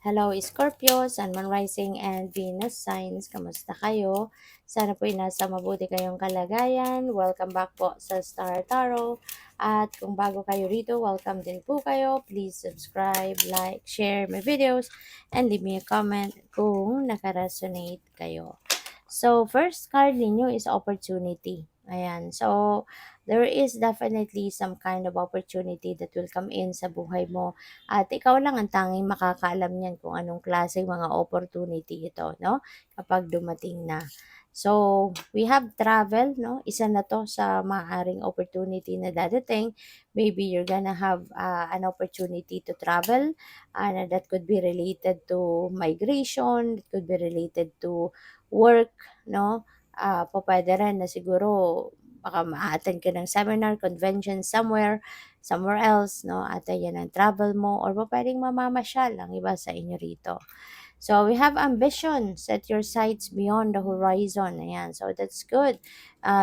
Hello Scorpio, Sun, Moon, Rising, and Venus signs. Kamusta kayo? Sana po nasa mabuti kayong kalagayan. Welcome back po sa Star Tarot. At kung bago kayo rito, welcome din po kayo. Please subscribe, like, share my videos, and leave me a comment kung nakaresonate kayo. So, first card ninyo is opportunity. Ayan. So, there is definitely some kind of opportunity that will come in sa buhay mo at ikaw lang ang tanging makakaalam niyan kung anong klaseng mga opportunity ito, no? Kapag dumating na. So, we have travel, no? Isa na to sa maaaring opportunity na dadating. Maybe you're gonna have an opportunity to travel and that could be related to migration, it could be related to work, no? Pwede rin na siguro baka ma-attend ka ng seminar, convention somewhere else, no? At ayan ang travel mo or pwedeng mamamasyal ang iba sa inyo rito. So, we have ambition. Set your sights beyond the horizon. Ayan. So, that's good.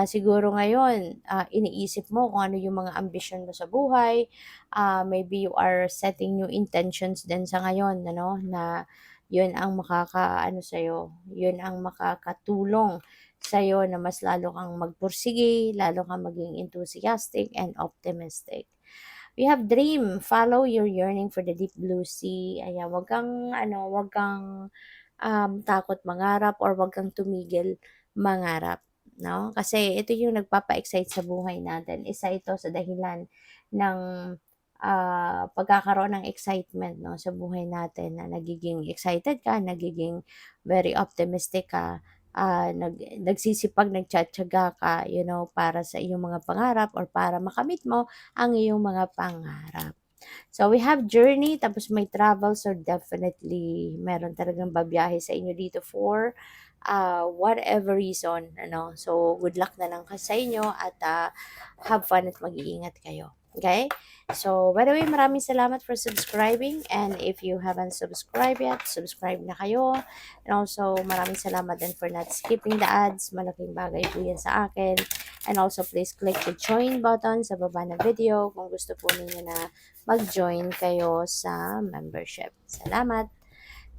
Siguro ngayon, iniisip mo kung ano yung mga ambition mo sa buhay. Maybe you are setting new intentions din sa ngayon, ano, na yun ang makakaano sa'yo. Yun ang makakatulong sa'yo na mas lalo kang magpursige, lalo kang maging enthusiastic and optimistic. We have dream, follow your yearning for the deep blue sea. Ayan, wag kang takot mangarap or wag kang tumigil mangarap, no? Kasi ito yung nagpapa-excite sa buhay natin. Isa ito sa dahilan ng pagkakaroon ng excitement, no, sa buhay natin na nagiging excited ka, nagiging very optimistic ka, nagsisipag, nagtiyatsaga ka, para sa iyong mga pangarap or para makamit mo ang iyong mga pangarap. So, we have journey, tapos may travel. So, definitely, meron talagang babiyahe sa inyo dito for whatever reason. Ano? So, good luck na lang sa inyo at have fun at mag-iingat kayo. Okay? So, by the way, maraming salamat for subscribing. And if you haven't subscribed yet, subscribe na kayo. And also, maraming salamat din for not skipping the ads. Malaking bagay po yan sa akin. And also, please click the join button sa baba ng video kung gusto po ninyo na mag-join kayo sa membership. Salamat!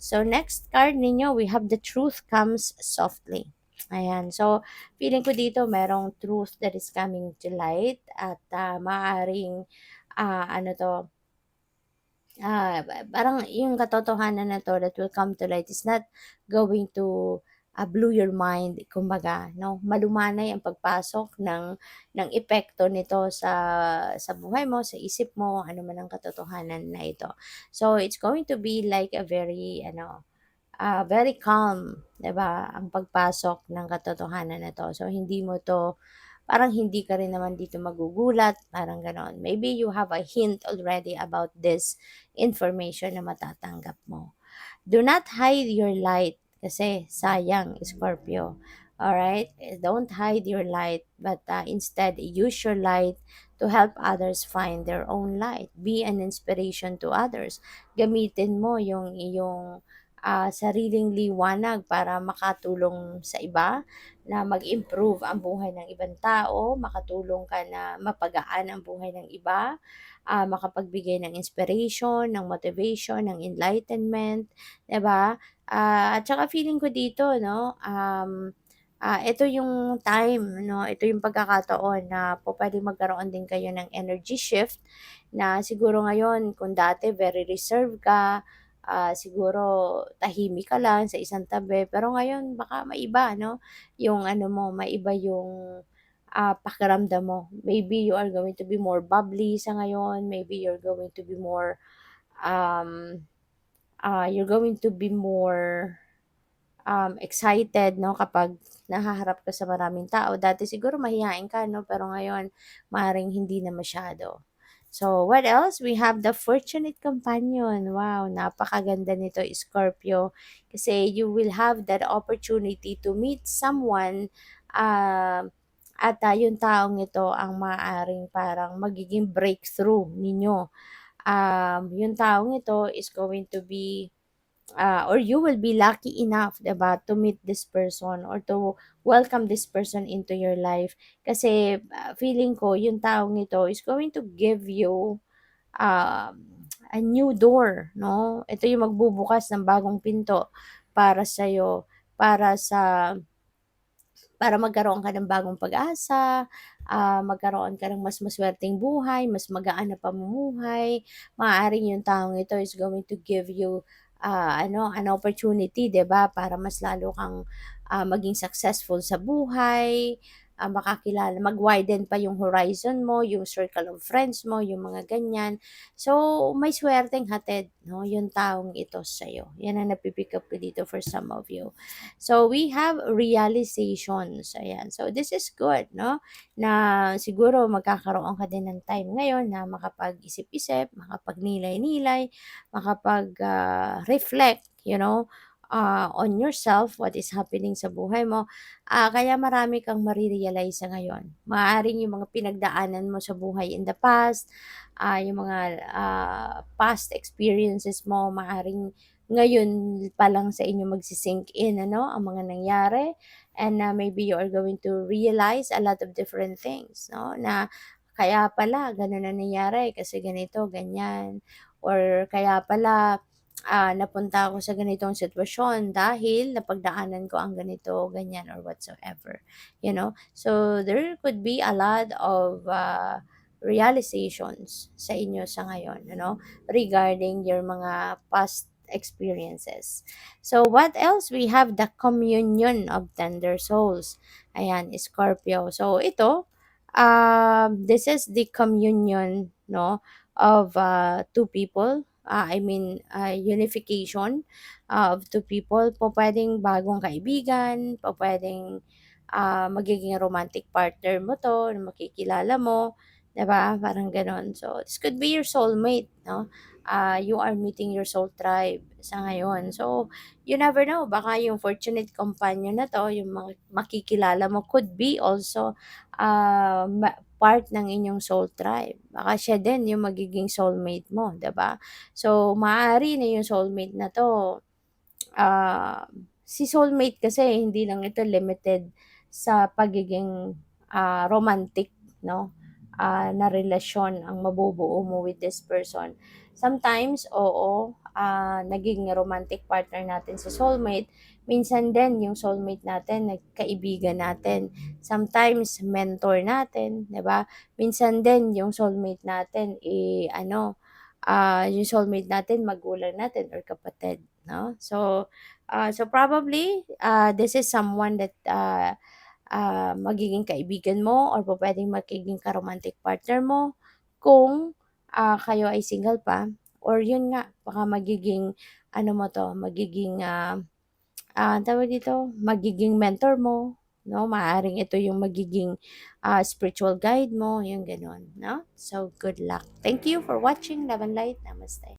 So, next card ninyo, we have the truth comes softly. Ayan. So, feeling ko dito merong truth that is coming to light at maaaring, ano to, parang yung katotohanan na to that will come to light is not going to blow your mind, kumbaga, no? Malumanay ang pagpasok ng epekto nito sa buhay mo, sa isip mo, ano man ang katotohanan na ito. So, it's going to be like a very calm, 'di ba, ang pagpasok ng katotohanan na 'to. So, parang hindi ka rin naman dito magugulat, parang gano'n. Maybe you have a hint already about this information na matatanggap mo. Do not hide your light kasi sayang, Scorpio. Alright? Don't hide your light, but instead use your light to help others find their own light. Be an inspiration to others. Gamitin mo yung iyong sariling liwanag para makatulong sa iba, na mag-improve ang buhay ng ibang tao, makatulong ka na mapagaan ang buhay ng iba, makapagbigay ng inspiration, ng motivation, ng enlightenment, 'di ba? At saka feeling ko dito, no, ito yung time, no, ito yung pagkakataon na pupuwedeng magkaroon din kayo ng energy shift na siguro ngayon kung dati very reserved ka, siguro tahimik ka lang sa isang tabi, pero ngayon baka maiba, no, yung ano mo, maiba yung pakiramdam mo. Maybe you are going to be more bubbly sa ngayon, maybe um, you're going to be more excited, no, kapag nahaharap ka sa maraming tao. Dati siguro mahiyain ka, no, pero ngayon maaaring hindi na masyado. So, what else? We have the fortunate companion. Wow, napakaganda nito, Scorpio. Kasi you will have that opportunity to meet someone at yung taong ito ang maaaring parang magiging breakthrough ninyo. Yung taong ito is going to be or you will be lucky enough, 'di ba, to meet this person or to welcome this person into your life. Kasi feeling ko yung taong ito is going to give you um, a new door, no? Ito yung magbubukas ng bagong pinto para sa'yo, para sa para magkaroon ka ng bagong pag-asa, magkaroon ka ng mas maswerteng buhay, mas magaan na pamumuhay. Maaaring yung taong ito is going to give you an opportunity, 'di ba, para mas lalo kang maging successful sa buhay, makakilala, mag-widen pa yung horizon mo, yung circle of friends mo, yung mga ganyan. So, may swerteng hatid, no, yung taong ito sa'yo. Yan ang napipick up ko dito for some of you. So, we have realizations. Ayan. So, this is good, no? Na siguro magkakaroon ka din ng time ngayon na makapag-isip-isip, makapagnilay-nilay, makapag-reflect, on yourself, what is happening sa buhay mo. Kaya marami kang marirealize sa ngayon. Maaaring yung mga pinagdaanan mo sa buhay in the past, yung mga past experiences mo, maaaring ngayon pa lang sa inyo magsisink in ang mga nangyari, and maybe you are going to realize a lot of different things, no, na kaya pala ganun ang nangyari kasi ganito, ganyan, or kaya pala napunta ako sa ganitong sitwasyon dahil napagdaanan ko ang ganito, ganyan, or whatsoever. So there could be a lot of realizations sa inyo sa ngayon, regarding your mga past experiences. So what else? We have the communion of tender souls. Ayan, Scorpio. So ito, this is the communion, no, of two people. Unification of two people. Po pwedeng bagong kaibigan, po pwedeng magiging romantic partner mo to, na makikilala mo, 'di ba? Parang gano'n. So, this could be your soulmate, no? You are meeting your soul tribe sa ngayon. So, you never know, baka yung fortunate companion na 'to, yung makikilala mo could be also part ng inyong soul tribe. Baka siya din yung magiging soulmate mo, 'di ba? So, maaari na yung soulmate na 'to, si soulmate kasi hindi lang ito limited sa pagiging romantic, no, na relasyon ang mabubuo mo with this person. Sometimes, oo, naging romantic partner natin si soulmate. Minsan din yung soulmate natin, nagkaibigan natin. Sometimes, mentor natin, 'di ba? Minsan din yung soulmate natin, yung soulmate natin, magulang natin or kapatid, no? So probably, this is someone that magiging kaibigan mo or pupuwedeng magiging ka-romantic partner mo kung kayo ay single pa, or yun nga, baka magiging ano mo 'to, magiging tawag dito, magiging mentor mo, 'no? Maaaring ito yung magiging spiritual guide mo, yung gano'n, 'no? So, good luck. Thank you for watching. Love and light. Namaste.